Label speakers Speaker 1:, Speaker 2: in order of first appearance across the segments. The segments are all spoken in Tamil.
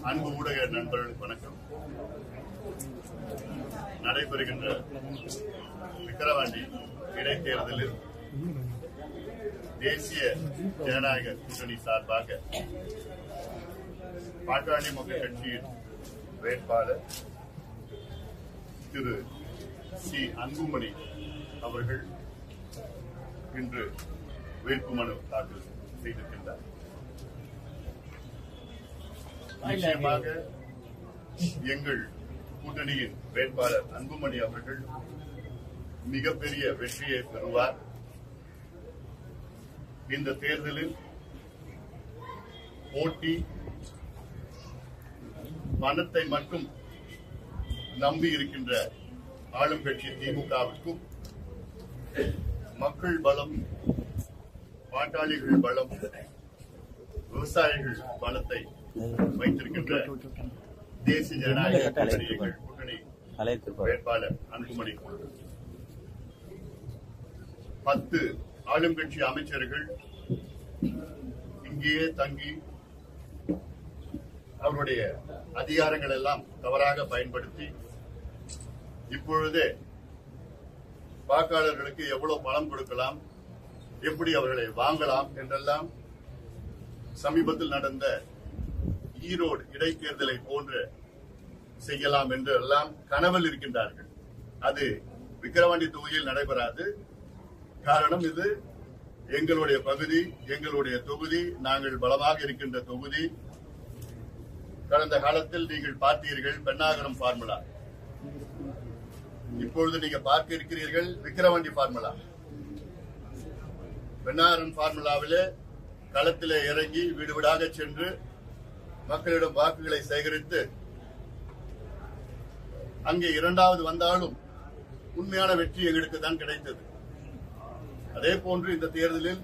Speaker 1: அன்பு ஊடக நண்பர்களுக்கு வணக்கம். நடைபெறுகின்ற விக்கிரவாண்டி இடைத்தேர்தலில் தேசிய ஜனநாயக கூட்டணி சார்பாக பாட்டாளி மக்கள் கட்சியின் வேட்பாளர் திரு சி அன்புமணி அவர்கள் இன்று வேட்புமனு தாக்கல் செய்திருக்கின்றார். நிச்சயமாக எங்கள் கூட்டணியின் வேட்பாளர் அன்புமணி அவர்கள் மிகப்பெரிய வெற்றியை பெறுவார். இந்த தேர்தலில் போட்டி பணத்தை மட்டும் நம்பி இருக்கின்ற ஆளும் கட்சி திமுகவிற்கும் மக்கள் பலம், பாட்டாளிகள் பலம், விவசாயிகள் பலத்தை வைத்திருக்கின்ற தேசிய ஜனநாயக கூட்டணி வேட்பாளர் அன்புமணி 10 ஆளும் கட்சி அமைச்சர்கள் இங்கேயே தங்கி அவருடைய அதிகாரங்கள் எல்லாம் தவறாக பயன்படுத்தி இப்பொழுதே வாக்காளர்களுக்கு எவ்வளவு பணம் கொடுக்கலாம், எப்படி அவர்களை வாங்கலாம் என்றெல்லாம் சமீபத்தில் நடந்த ஈரோடு இடைத்தேர்தலை போன்று செய்யலாம் என்று எல்லாம் கனவில் இருக்கின்றார்கள். அது விக்கிரவாண்டி தொகுதியில் நடைபெறாது. காரணம், இது எங்களுடைய பகுதி, எங்களுடைய தொகுதி, நாங்கள் பலமாக இருக்கின்ற தொகுதி. கடந்த காலத்தில் நீங்கள் பார்த்தீர்கள் பெண்ணாகரம் பார்முலா, இப்பொழுது நீங்க பார்க்க இருக்கிறீர்கள் விக்கிரவாண்டி பார்முலா. பெண்ணாகரம் பார்முலாவிலே களத்திலே இறங்கி வீடு வீடாக சென்று மக்களிடம் வாக்குகளை சேகரித்து அங்கே இரண்டாவது வந்தாலும் உண்மையான வெற்றி எங்களுக்கு தான் கிடைத்தது. அதே போன்று இந்த தேர்தலில்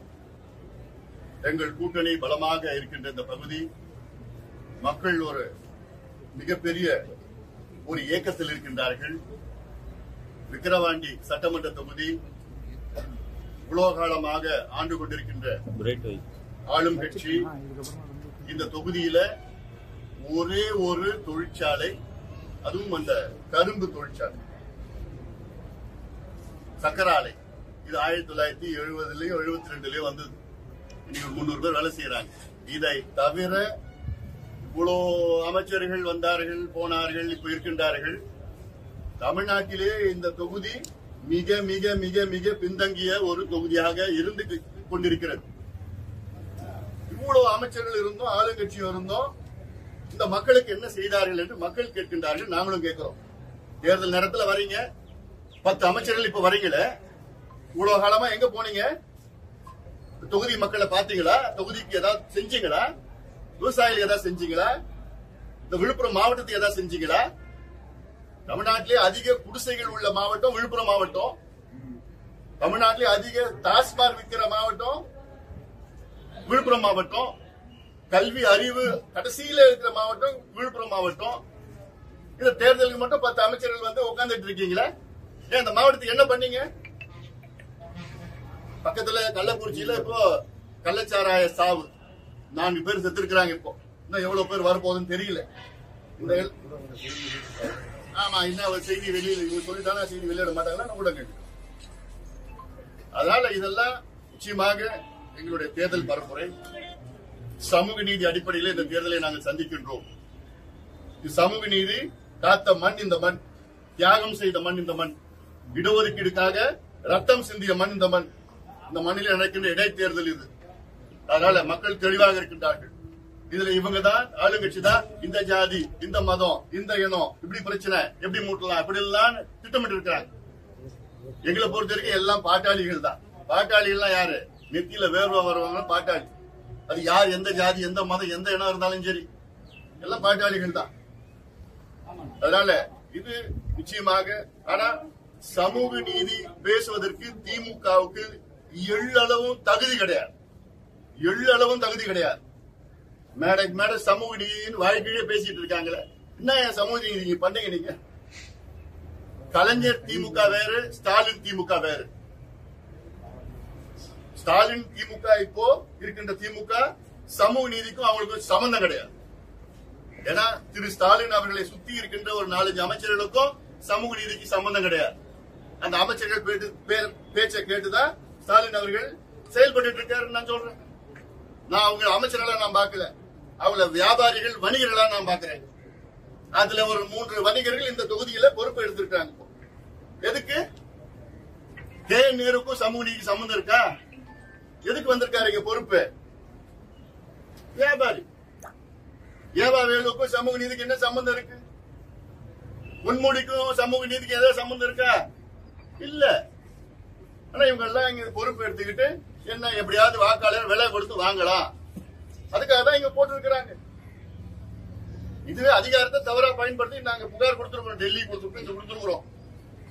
Speaker 1: எங்கள் கூட்டணி பலமாக இருக்கின்ற இந்த பகுதி மக்கள் ஒரு மிகப்பெரிய ஒரு இயக்கத்தில் இருக்கின்றார்கள். விக்கிரவாண்டி சட்டமன்ற தொகுதி உலோகாலமாக ஆண்டு கொண்டிருக்கின்ற ஆளும் கட்சி இந்த தொகுதியில ஒரே ஒரு தொழிற்சாலை, அதுவும் அந்த கரும்பு தொழிற்சாலை, சக்கர ஆலை. இது 1970லயோ 72லயோ வந்தது. இன்னைக்கு 300 பேர் வேலை செய்யறாங்க. இதை தவிர இவ்வளோ அமைச்சர்கள் வந்தார்கள், போனார்கள், இப்ப இருக்கின்றார்கள். தமிழ்நாட்டிலே இந்த தொகுதி மிக மிக மிக மிக பின்தங்கிய ஒரு தொகுதியாக இருந்து கொண்டிருக்கிறது. இவ்வளவு அமைச்சர்கள் இருந்தோம், ஆளுங்கட்சி இருந்தோம், இந்த மக்களுக்கு என்ன செய்தார்கள் என்று மக்கள் கேட்கின்றார்கள். நாங்களும் கேட்கிறோம். தேர்தல் நேரத்தில் வரீங்க, 10 அமைச்சர்கள் இப்ப வரீங்களே, இவ்வளவு காலமா எங்க போனீங்க? தொகுதி மக்களை பாத்தீங்களா? தொகுதிக்கு ஏதாவது செஞ்சீங்களா? விவசாயிகள் ஏதாவது செஞ்சீங்களா? இந்த விழுப்புரம் மாவட்டத்துக்கு ஏதாவது செஞ்சீங்களா? தமிழ்நாட்டிலே அதிக குடிசைகள் உள்ள மாவட்டம் விழுப்புரம் மாவட்டம். தமிழ்நாட்டிலே அதிக டாஸ்மாக் விற்கிற மாவட்டம் விழுப்புரம் மாவட்டம். கல்வி அறிவு கடைசியில இருக்கிற மாவட்டம் விழுப்புரம் மாவட்டம். இந்த தேர்தலுக்கு மட்டும் 10 அமைச்சர்கள் வந்து உட்கார்ந்துட்டு இருக்கீங்களா? ஏன் இந்த மாவட்டத்துக்கு என்ன பண்ணீங்க? பக்கத்துல கள்ளக்குறிச்சியில இப்போ கள்ளச்சாராய சாவு 4 பேர் செத்து இருக்கிறாங்க. இப்போ இன்னும் எவ்வளவு பேர் வரப்போகுதுன்னு தெரியல. ஆமா, இன்னும் செய்தி வெளியில சொல்லிட்டானா செய்தி வெளியிட மாட்டாங்களா ஊடகங்கள். அதனால இதெல்லாம் நிச்சயமாக எங்களுடைய தேர்தல் பரப்புரை சமூக நீதி அடிப்படையில் இந்த தேர்தலை நாங்கள் சந்திக்கின்றோம். சமூக நீதி காத்த மண் இந்த மண், தியாகம் செய்த மண் இந்த மண், இடஒதுக்கீடுக்காக ரத்தம் சிந்திய மண் இந்த மண். இந்த மண்ணில் நடக்கின்ற இடைத்தேர்தல் இது. அதனால மக்கள் தெளிவாக இருக்கின்றார்கள். இதுல இவங்க தான் ஆளுங்கட்சி தான் இந்த ஜாதி, இந்த மதம், இந்த இனம், இப்படி பிரச்சனை எப்படி மூட்டலாம், இப்படி எல்லாம் திட்டமிட்டு இருக்கிறாங்க. எங்களை பொறுத்த வரைக்கும் எல்லாம் பாட்டாளிகள் தான். பாட்டாளிகள் யாரு? நெத்தியில வேர்வை வருவாங்க பாட்டாளி. அது யார், எந்த ஜாதி, எந்த மதம், எந்த இனம் இருந்தாலும் சரி, எல்லாம் பாட்டாளிகள் தான். அதனால இது நிச்சயமாக, ஆனா சமூக நீதி பேசுவதற்கு திமுகவுக்கு எள்ளளவும் தகுதி கிடையாது. எள்ளளவும் தகுதி கிடையாது. மேடைக்கு மேடை சமூக நீதினு வாழ்க்கையே பேசிட்டு இருக்காங்களே. என்ன சமூக நீதி பண்ணீங்க நீங்க? கலைஞர் திமுக வேறு, ஸ்டாலின் திமுக வேறு. ஸ்டாலின் திமுக இப்போ இருக்கின்ற திமுக சமூக நீதிக்கும் அவங்களுக்கு சம்பந்தம் கிடையாது. ஏன்னா திரு ஸ்டாலின் அவர்களை சுத்தி இருக்கின்ற ஒரு 4-5 அமைச்சர்களுக்கும் சமூக நீதிக்கு சம்பந்தம் கிடையாது. அந்த அமைச்சர்கள் பேச்சை கேட்டுதான் ஸ்டாலின் அவர்கள் செயல்பட்டு இருக்காருன்னு நான் சொல்றேன். நான் அவங்க அமைச்சர்களா நான் பார்க்கல, அவங்கள வியாபாரிகள் வணிகர்களா நான் பார்க்கிறேன். அதுல ஒரு 3 வணிகர்கள் இந்த தொகுதியில பொறுப்பு எடுத்திருக்காங்க. எதுக்கு? கே நேருக்கும் சமூக நீதிக்கு சம்பந்தம் இருக்கா? எதுக்கு வந்திருக்காரு இங்க பொறுப்பு? வியாபாரி வேலுக்கும் சமூக நீதிக்கு என்ன சம்பந்தம் இருக்கு? முன்மொழிக்கும் சமூக நீதிக்கு ஏதாவது சம்பந்தம் இருக்கா? இல்ல. ஆனா இவங்க எல்லாம் இங்க பொறுப்பு எடுத்துக்கிட்டு என்ன எப்படியாவது வாக்காளர் விலை கொடுத்து வாங்கலாம், அதுக்காக தான் இங்க போட்டு இருக்கிறாங்க. இதுவே அதிகாரத்தை தவறா பயன்படுத்தி நாங்க புகார் கொடுத்திருக்கோம், டெல்லி கொடுத்திருக்கிறோம்.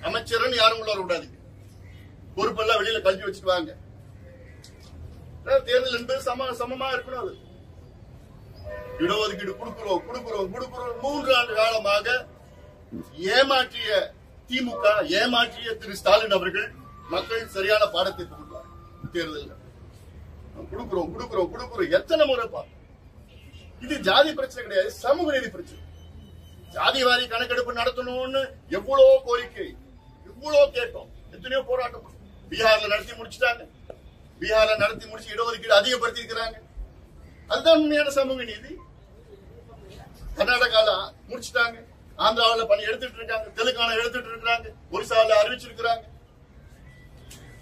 Speaker 1: அமைச்சர்னு யாரும் உள்ள வரக்கூடாது, பொறுப்பெல்லாம் வெளியில கழிச்சு வச்சுட்டு வாங்க. தேர்தல் என்பது சமமா இருக்கணும். அது இடஒதுக்கீடு கொடுக்கிறோம் 3 ஆண்டு காலமாக ஏமாற்றிய திமுக, ஏமாற்றிய திரு ஸ்டாலின் அவர்கள் மக்கள் சரியான பாடத்தை கொடுக்கிறார். தேர்தல் கொடுக்கிறோம் எத்தனை முறை பா. இது ஜாதி பிரச்சனை கிடையாது, சமூக நீதி பிரச்சனை. ஜாதிவாரி கணக்கெடுப்பு நடத்தணும்னு எவ்வளவு கோரிக்கை, எவ்வளவு கேட்டோம், எத்தனையோ போராட்டம். பீகார்ல நடத்தி முடிச்சுட்டாங்க. பீகார்ல நடத்தி முடிச்சு இடஒதுக்கீடு அதிகப்படுத்தி இருக்கிறாங்க. அதுதான் உண்மையான சமூக நீதி. கர்நாடகால முடிச்சுட்டாங்க, ஆந்திராவில் பணி எடுத்துட்டு இருக்காங்க, தெலுங்கானா எடுத்துட்டு இருக்காங்க, ஒரிசாவில் அறிவிச்சிருக்கிறாங்க.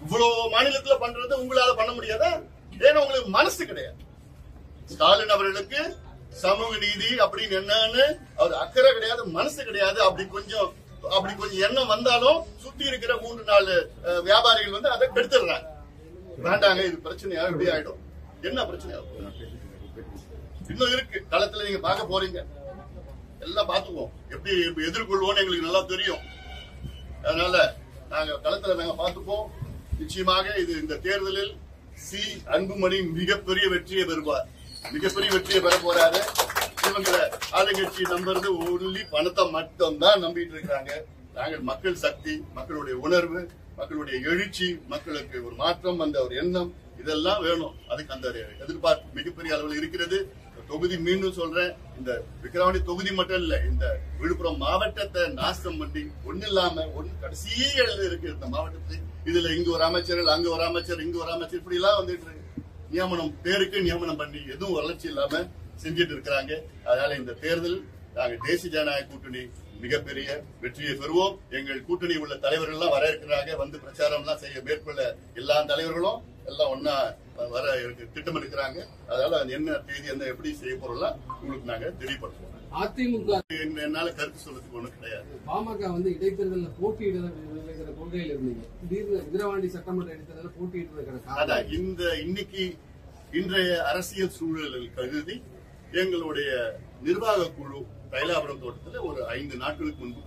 Speaker 1: இவ்வளவு மாநிலத்தில் பண்றது உங்களால பண்ண முடியாதா? ஏன்னா உங்களுக்கு மனசு கிடையாது. ஸ்டாலின் அவர்களுக்கு சமூக நீதி அப்படின்னு என்னன்னு அவர் அக்கறை கிடையாது, மனசு கிடையாது. அப்படி கொஞ்சம் எண்ணம் வந்தாலும் சுத்தி இருக்கிற 3-4 வியாபாரிகள் வந்து அதை கெடுத்துடுறாங்க. வேண்டாங்க, இது பிரச்சனையா எப்படி ஆயிடும்? என்ன பிரச்சனையா இன்னும் இருக்கு. களத்துல நீங்க பார்க்க போறீங்க, எல்லாம் பாத்துக்குவோம். எப்படி எதிர்கொள்வோம் எங்களுக்கு நல்லா தெரியும். அதனால நாங்க களத்துல நாங்க பாத்துப்போம். நிச்சயமாக இது இந்த தேர்தலில் சி அன்புமணி மிகப்பெரிய வெற்றியை பெறுவார், மிகப்பெரிய வெற்றியை பெற போறாரு. இவங்க ஆளுங்கட்சி நம்புறது ஒன்லி பணத்தை மட்டும் தான் நம்பிட்டு இருக்காங்க. நாங்கள் மக்கள் சக்தி, மக்களுடைய உணர்வு, மக்களுடைய எழுச்சி, மக்களுக்கு ஒரு மாற்றம், அந்த ஒரு எண்ணம், இதெல்லாம் வேணும். அதுக்கு அந்த எதிர்பார்ப்பு மிகப்பெரிய அளவில் இருக்கிறது. தொகுதி மீண்டும் சொல்றேன், இந்த விக்கிரவாண்டி தொகுதி மட்டும் இல்ல, இந்த விழுப்புரம் மாவட்டத்தை நாசம் பண்ணி ஒண்ணு இல்லாம கடைசி இருக்கு இந்த மாவட்டத்தில். இதுல இங்க ஒரு அமைச்சர்கள், அங்க ஒரு அமைச்சர், இங்க ஒரு அமைச்சர், இப்படி எல்லாம் வந்துட்டு இருக்கு. நியமனம் பேருக்கு நியமனம் பண்ணி எதுவும் வளர்ச்சி இல்லாம செஞ்சிட்டு இருக்கிறாங்க. அதனால இந்த தேர்தல் நாங்கள் தேசிய ஜனநாயக கூட்டணி மிகப்பெரிய வெற்றியை பெறுவோம். எங்கள் கூட்டணி உள்ள தலைவர்கள் எல்லாம் வர இருக்கிறாங்க, வந்து பிரச்சாரம் எல்லாம் செய்ய மேற்கொள்ள எல்லா தலைவர்களும் எல்லாம் ஒன்னா வர திட்டம் இருக்கிறாங்க. அதனால என்ன தேதி என்ன எப்படி செய்ய போறோம் உங்களுக்கு நாங்க தெரியப்படுத்துவோம். அதிமுக என்னால கருத்து சொல்றதுக்கு ஒண்ணு கிடையாது.
Speaker 2: பாமக வந்து இடைத்தேர்தலில் போட்டியிட கொள்கையில் இருந்தீங்க, திடீர்னு விக்கிரவாண்டி சட்டமன்ற இடைத்தேர்தலில் போட்டியிடுறதுக்கான இன்னைக்கு இன்றைய அரசியல் சூழலில் கருதி எங்களுடைய நிர்வாக குழு தைலாபுரம் தோட்டத்தில் ஒரு 5 நாட்களுக்கு முன்பு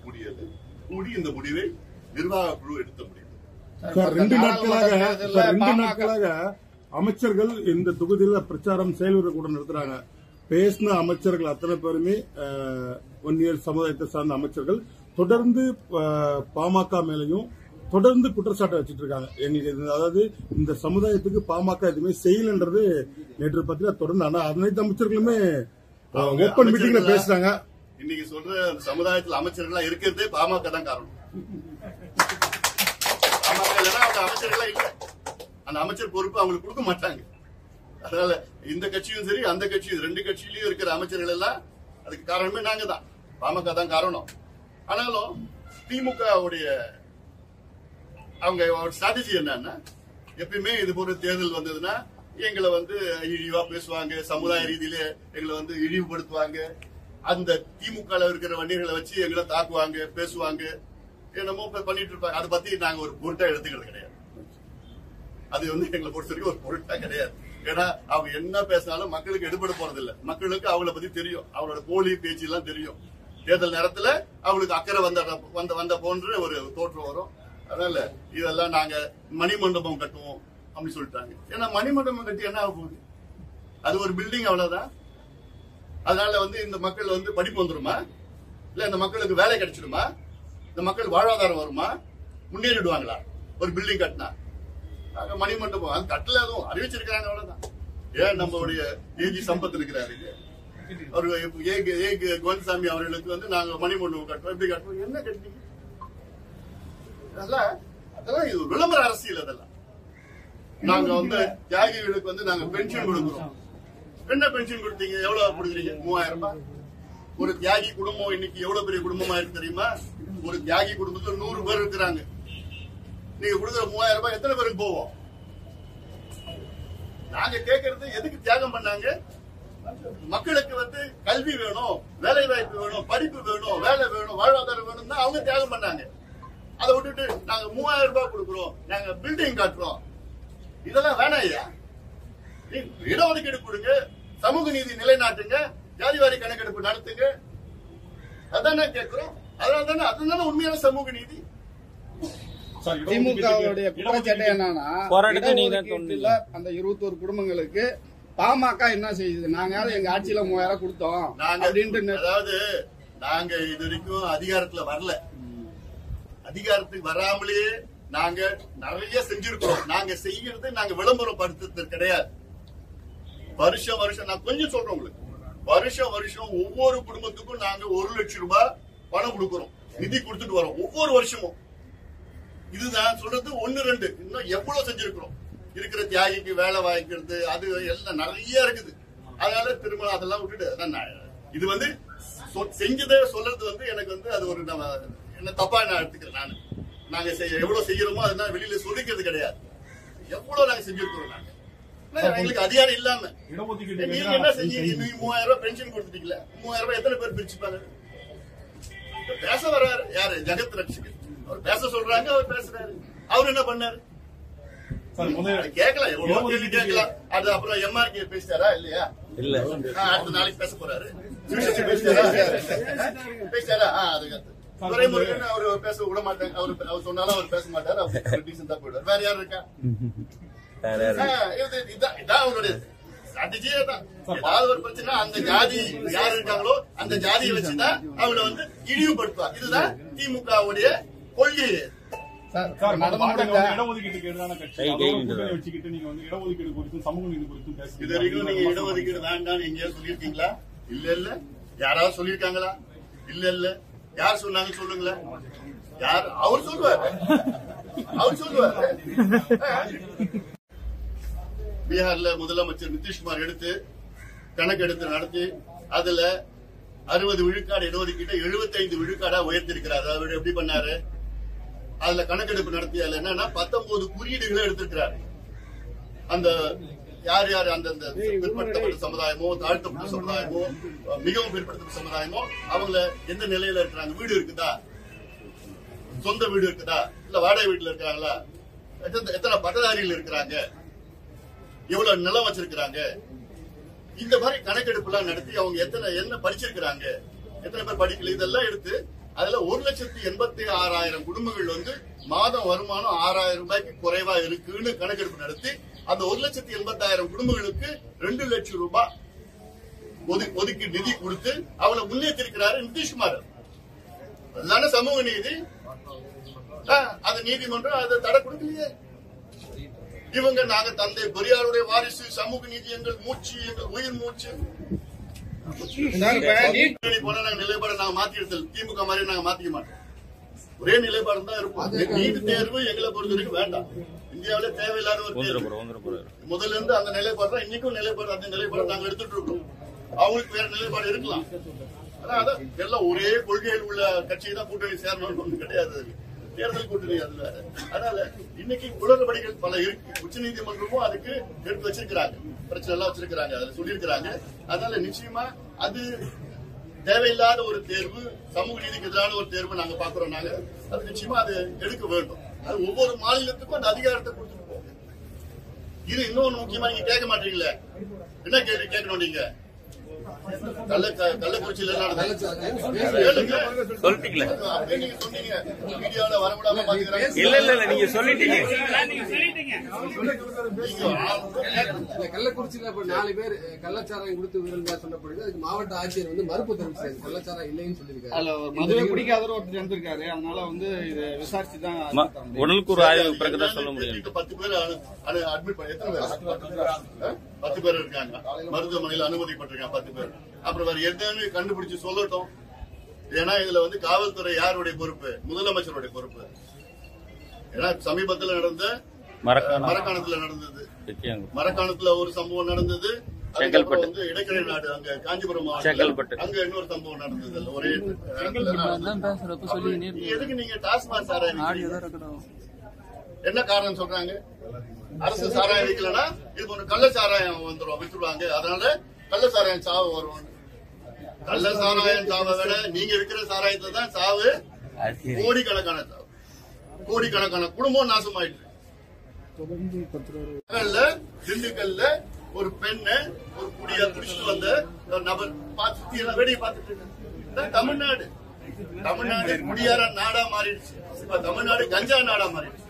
Speaker 2: கூடி இந்த முடிவை நிர்வாக குழு எடுத்த முடிவு.
Speaker 3: 2 நாட்களாக அமைச்சர்கள் இந்த தொகுதியில் பிரச்சாரம் செயல்முறை கூட நடத்துறாங்க. பேசின அமைச்சர்கள் அத்தனை பேருமே வன்னியர் சமுதாயத்தை சார்ந்த அமைச்சர்கள் தொடர்ந்து பாமக மேலையும் தொடர்ந்து குற்றச்சாட்டை வச்சிட்டு இருக்காங்க. எங்களுக்கு அதாவது இந்த சமுதாயத்துக்கு பாமக எதுவுமே செய்யலன்றது நேற்று பத்திரிகை தொடர்ந்து. ஆனா அனைத்து அமைச்சர்களுமே ஓப்பன் மீட்டிங்ல பேசுறாங்க.
Speaker 1: இன்னைக்கு சொல்ற சமுதாயத்தில் அமைச்சர்களா இருக்கிறது பாமக தான் காரணம். பாமக இல்லைன்னா அவங்க அமைச்சர்களா இல்ல, அந்த அமைச்சர் பொறுப்பு அவங்களுக்கு கொடுக்க மாட்டாங்க. அதனால இந்த கட்சியும் சரி அந்த கட்சியும் 2 கட்சியிலயும் இருக்கிற அமைச்சர்கள் எல்லாம் அதுக்கு காரணமே நாங்க தான், பாமக தான் காரணம். ஆனாலும் திமுகவுடைய அவங்க ஸ்ட்ராட்டஜி என்னன்னா, எப்பயுமே இது போன்ற தேர்தல் வந்ததுன்னா எங்களை வந்து இழிவா பேசுவாங்க, சமுதாய ரீதியில எங்களை வந்து இழிவுபடுத்துவாங்க. அந்த திமுக இருக்கிற வண்டிகளை வச்சு எங்களை தாக்குவாங்க, பேசுவாங்க, என்னமோ பண்ணிட்டு இருப்பாங்க. அதை பத்தி நாங்க ஒரு பொருட்டா எடுத்துக்கிறது கிடையாது. அது வந்து எங்களை பொறுத்த வரைக்கும் ஒரு பொருட்டா கிடையாது. ஏன்னா அவங்க என்ன பேசினாலும் மக்களுக்கு எடுபட போறது இல்ல. மக்களுக்கு அவங்கள பத்தி தெரியும், அவங்களோட போலி பேச்சு எல்லாம் தெரியும். தேர்தல் நேரத்துல அவங்களுக்கு அக்கறை வந்த போன்ற ஒரு தோற்றம் வரும். அதனால இதெல்லாம் நாங்க மணிமண்டபம் கட்டுவோம் அப்படின்னு சொல்லிட்டாங்க. ஏன்னா மணிமண்டபம் கட்டி என்ன ஆக போகுது? அது ஒரு பில்டிங், அவ்வளவுதான். அதனால வந்து இந்த மக்கள் வந்து படிப்பு வந்துருமா, இல்ல இந்த மக்களுக்கு வேலை கிடைச்சிடுமா, இந்த மக்கள் வாழ்வாதாரம் வருமா, முன்னேறிடுவாங்களா ஒரு பில்டிங் கட்டினா? மணிமண்டபம் அது கட்டல, அதுவும் அறிவிச்சிருக்கிறாங்க, அவ்வளவுதான். ஏன் நம்மளுடைய ஏஜி சம்பத் இருக்கிறாரு, கோவிந்தசாமி அவர்களுக்கு வந்து நாங்க மணிமண்டபம் கட்டுறோம், எப்படி கட்டுறோம், என்ன கட்டுறீங்க? அதெல்லாம் இது விளம்பர அரசியல். அதெல்லாம் நாங்க வந்து தியாகிகளுக்கு வந்து நாங்க பென்ஷன் கொடுக்கிறோம். என்ன பென்ஷன் கொடுத்தீங்க? எவ்வளவு கொடுக்குறீங்க? 3000 ரூபாய். ஒரு தியாகி குடும்பம் இன்னைக்கு எவ்வளவு பெரிய குடும்பமா இருக்கு தெரியுமா? ஒரு தியாகி குடும்பத்துல 100 பேர் இருக்கிறாங்க. நீங்க கொடுக்குற 3000 ரூபாய் எத்தனை பேருக்கு போவோம்? நாங்க கேட்கறது எதுக்கு தியாகம் பண்ணாங்க? மக்களுக்கு வந்து கல்வி வேணும், வேலை வாய்ப்பு வேணும், படிப்பு வேணும், வேலை வேணும், வாழ்வாதாரம் வேணும் தான் அவங்க தியாகம் பண்ணாங்க. அதை விட்டுட்டு நாங்க 3000 ரூபாய் கொடுக்குறோம், நாங்க பில்டிங் காட்டுறோம், இதெல்லாம் வேணாம் ஐயா. இடஒதுக்கீடு கொடுங்க, சமூக நீதி நிலைநாட்டுங்க, ஜாதிவாரி கணக்கெடுப்பு நடத்துங்க, அதானே கேட்கிறோம். அதனால உண்மையான சமூக நீதி.
Speaker 4: திமுகவுடைய குற்றச்சாட்டு என்னன்னா, அந்த 21 குடும்பங்களுக்கு பாமக என்ன செய்யுது? நாங்க எங்க ஆட்சியில 3000 கொடுத்தோம் அப்படின்ட்டு.
Speaker 1: அதாவது நாங்க இது வரைக்கும் அதிகாரத்துல வரல, அதிகாரத்துக்கு வராமலேயே நாங்க நிறைய செஞ்சிருக்கிறோம். நாங்க செய்யறது நாங்க விளம்பரம் படுத்துறது கிடையாது. வருஷம் வருஷம் நான் கொஞ்சம் சொல்றேன் உங்களுக்கு, வருஷம் வருஷம் ஒவ்வொரு குடும்பத்துக்கும் நாங்க 1 லட்சம் ரூபாய் பணம் கொடுக்கிறோம், நிதி கொடுத்துட்டு வரோம் ஒவ்வொரு வருஷமும். இதுதான் சொல்றது 1-2, இன்னும் எவ்வளவு செஞ்சிருக்கிறோம். இருக்கிற தியாகிக்கு வேலை வாய்க்கிறது, அது எல்லாம் நிறைய இருக்குது. அதனால திரும்ப அதெல்லாம் விட்டுட்டு இது வந்து செஞ்சதை சொல்றது வந்து எனக்கு வந்து அது ஒரு என்ன தப்பா நான் எடுத்துக்கிறேன். நாங்க எவ்வளவு செய்யறோமோ அதனால வெளியில சொல்லிக்கிறது கிடையாது. எவ்வளவு நாங்க செஞ்சிருக்கிறோம். நாங்க எங்களுக்கு அதிகாரம் இல்லாம நீங்க என்ன செஞ்சீங்க? 3000 ரூபாய் பென்ஷன் கொடுத்துட்டீங்களா? 3000 ரூபாய் எத்தனை பேர் பிரிச்சுப்பாங்க? பேச வர்றாரு யாரு? ஜெகத் ரட்சகர். அவர் பேச சொல்றாங்க, அவர் பேசுறாரு. அவர் என்ன பண்ணாரு? கேட்கலாம், எவ்வளவு கேள்வி கேட்கலாம். அது அப்புறம் MRK பேசிட்டாரா இல்லையா? இல்ல, அடுத்த நாளைக்கு பேச போறாரு. பேசிட்டாரா? அதுக்கு துரைமுருகன் அவர் பேச விட மாட்டாங்க. அவர் சொன்னாலும் அவர் பேச மாட்டாரு. அவர் டீசெண்டா போயிடுவார். வேற யாரு இருக்கா? இதான் அவருடைய ஸ்ட்ராட்டஜியே தான். ஏதாவது ஒரு பிரச்சனை அந்த ஜாதி யாரு இருக்காங்களோ அந்த ஜாதியை வச்சுதான் அவங்களை வந்து இழிவுபடுத்துவார். இதுதான் திமுகவுடைய கொள்கை.
Speaker 5: இடஒதுக்கீட்டுக்கு எதிரான கட்சி வச்சுக்கிட்டு நீங்க வந்து இடஒதுக்கீடு குறித்தும் சமூக நீதி குறித்தும் பேசுறீங்க.
Speaker 1: இது வரைக்கும் நீங்க இடஒதுக்கீடு வேண்டாம்னு எங்கேயா சொல்லிருக்கீங்களா? இல்ல. யாராவது சொல்லிருக்காங்களா? இல்ல. யார் சொன்னாங்க சொல்லுங்களேன். யார்? அவர் சொல்லுவாரு. பீகார்ல முதலமைச்சர் நிதிஷ்குமார் எடுத்து கணக்கெடுத்து நடத்தி அதுல 60 விழுக்காடு இடஒதுக்கீட்டை 75 விழுக்காடா உயர்த்திருக்கிறார். அவர் எப்படி பண்ணாரு? அதுல கணக்கெடுப்பு நடத்தி அதுல என்னன்னா 19 குறியீடுகளை எடுத்திருக்கிறார். அந்த யார் யார் அந்தந்த பிற்படுத்தப்பட்ட சமுதாயமோ, தாழ்த்தப்பட்ட சமுதாயமோ, மிகவும் பிற்படுத்தப்பட்ட சமுதாயமோ அவங்கள எந்த நிலையில இருக்கிறாங்க, வீடு இருக்குதா, சொந்த வீடு இருக்குதா, இல்ல வாடகை வீட்டுல இருக்காங்களா, எத்தனை பட்டதாரிகள் இருக்கிறாங்க, எவ்வளவு நிலம் வச்சிருக்கிறாங்க, இந்த மாதிரி கணக்கெடுப்பு எல்லாம் நடத்தி அவங்க என்ன படிச்சிருக்கிறாங்க, எத்தனை பேர் படிக்கல, இதெல்லாம் எடுத்து அதுல 1,86,000 குடும்பங்கள் வந்து மாதம் வருமானம் 6,000 ரூபாய்க்கு குறைவா இருக்குன்னு கணக்கெடுப்பு நடத்தி அந்த 1,80,000 குடும்பங்களுக்கு 2 லட்சம் ரூபாய் ஒதுக்கி நிதி கொடுத்து அவளை முன்னேற்றிருக்கிறாரு நிதிஷ்குமார். அதுதானே சமூக நீதி. அது நீதிமன்றம் அதை தடை கொடுக்கலையே. இவங்க நாங்க தந்தை பெரியாருடைய வாரிசு, சமூக நீதி எங்கள் மூச்சு, எங்கள் உயிர் மூச்சு. போனா நாங்க நிலைப்பாடு நாங்க மாத்தி எடுத்தல் திமுக மாதிரி நாங்க மாத்திக்க மாட்டோம். ஒரே நிலைப்பாடு தான் இருப்போம். நீட் தேர்வு எங்களை பொறுத்த வரைக்கும் வேண்டாம். இந்தியாவில தேவையில்லாத ஒரு தேர்வு. முதல்ல இருந்து அந்த நிலைப்பாடு தான் இன்னைக்கும் நிலைப்பாடு. அந்த நிலைப்பாடு நாங்க எடுத்துட்டு இருக்கோம். அவங்களுக்கு வேற நிலைப்பாடு இருக்கலாம். ஆனா எல்லாம் ஒரே கொள்கையில் உள்ள கட்சியை தான் கூட்டணி சேரணும்னு ஒண்ணு கிடையாது. தேர்தல் கூட்டணி அது வேற. அதனால இன்னைக்கு குளறுபடிகள் பல இருக்கு. உச்ச நீதிமன்றமும் அதுக்கு எடுத்து வச்சிருக்கிறாங்க, பிரச்சனை எல்லாம் வச்சிருக்கிறாங்க, அதுல சொல்லியிருக்கிறாங்க. அதனால நிச்சயமா அது தேவையில்லாத ஒரு தேர்வு, சமூக நீதிக்கு எதிரான ஒரு தேர்வு நாங்க பாக்குறோம். நாங்க அது நிச்சயமா அது எடுக்க வேண்டும். அது ஒவ்வொரு மாநிலத்துக்கும் அந்த அதிகாரத்தை கொடுத்துட்டு போகும். இது இன்னொன்னு முக்கியமா நீங்க கேட்க மாட்டீங்களே, என்ன கேள்வி கேட்கணும்? நீங்க கள்ளக்குறிச்சியில
Speaker 6: சொல்லிட்டீங்களே,
Speaker 1: நீங்க சொன்னீங்க மீடியாவில வரவிடாம பாத்துக்கிறாங்க.
Speaker 6: இல்ல நீங்க சொல்லிட்டீங்க.
Speaker 2: கள்ளக்குறிச்சியில 4 பேர் கள்ளச்சாராயம் கொடுத்து விருந்தா சொல்லப்படுது. அதுக்கு மாவட்ட ஆட்சியர் வந்து மறுப்பு தெரிவிச்சாரு, கள்ளச்சாராயம் இல்லைன்னு சொல்லியிருக்காரு.
Speaker 4: மதுரை குடிக்காதவர் ஒருத்தர் இருந்திருக்காரு. அதனால வந்து இதை விசாரிச்சுதான்
Speaker 6: உடலுக்கு ஒரு ஆய்வு பிறகுதான் சொல்ல முடியும்.
Speaker 1: 10 பேர் அட்மிட் பண்ணி எத்தனை பேர்? 10 பேர் இருக்காங்க மருத்துவமனையில் அனுமதிப்பட்டிருக்காங்க. 10 பேர் அப்புறம் வேற என்னன்னு கண்டுபிடிச்சு சொல்லட்டும். ஏன்னா இதுல வந்து காவல்துறை யாருடைய பொறுப்பு? முதலமைச்சருடைய பொறுப்பு. ஏன்னா சமீபத்தில் நடந்த மரக்காணத்துல நடந்தது, மரக்காணத்துல ஒரு சம்பவம் நடந்தது. வந்து இடைக்கரை நாடு அங்க காஞ்சிபுரம் அங்க இன்னொரு சம்பவம் நடந்தது. ஒரே எதுக்கு நீங்க டாஸ்மாக் சாராயம் என்ன காரணம் சொல்றாங்க? அரசு சாராயம் வைக்கலன்னா இது போன்ற கள்ள சாராயம் வந்துடும், வித்துருவாங்க. அதனால கள்ள சாராயம் சாவு வரும். கள்ள சாராயம் சாவை விட நீங்க விற்கிற சாராயத்துல தான் சாவு. கோடிக்கணக்கான சாவு, கோடிக்கணக்கான குடும்பம் நாசமாயிட்டு. திண்டுக்கல்ல ஒரு பெண்ண ஒரு குடியா குடிச்சிட்டு வந்த ஒரு நபர் பார்த்து வேடிக்கை பார்த்துட்டு தமிழ்நாடு குடியார நாடா மாறிடுச்சு. இப்ப தமிழ்நாடு கஞ்சா நாடா மாறிடுச்சு.